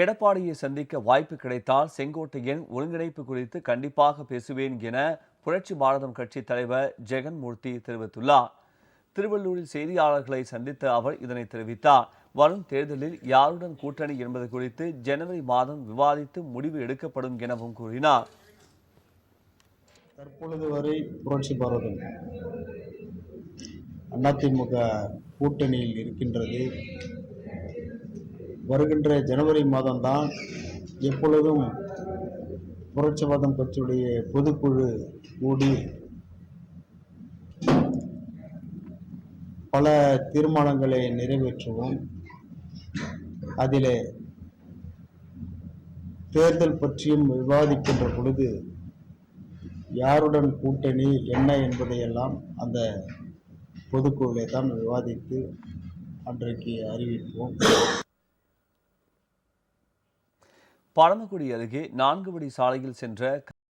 எடப்பாடியை சந்திக்க வாய்ப்பு கிடைத்தால் செங்கோட்டையன் ஒருங்கிணைப்பு குறித்து கண்டிப்பாக பேசுவேன் என புரட்சி பாரதம் கட்சி தலைவர் ஜெகன்மூர்த்தி தெரிவித்துள்ளார். திருவள்ளூரில் செய்தியாளர்களை சந்தித்த அவர் இதனை தெரிவித்தார். வரும் தேர்தலில் யாருடன் கூட்டணி என்பது குறித்து ஜனவரி மாதம் விவாதித்து முடிவு எடுக்கப்படும் எனவும் கூறினார். தற்பொழுது வரை புரட்சி பாரதம் அதிமுக கூட்டணியில் இருக்கின்றது. வருகின்ற ஜனவரி மாதம்தான் எப்பொழுதும் புரட்சிவாதம் கட்சியுடைய பொதுக்குழு கூடி பல தீர்மானங்களை நிறைவேற்றுவோம். அதிலே தேர்தல் பற்றியும் விவாதிக்கின்ற பொழுது யாருடன் கூட்டணி என்ன என்பதையெல்லாம் அந்த பொதுக்குழுவை தான் விவாதித்து அன்றைக்கு அறிவிப்போம். பரமக்குடி அருகே 4 வழி சாலையில் சென்ற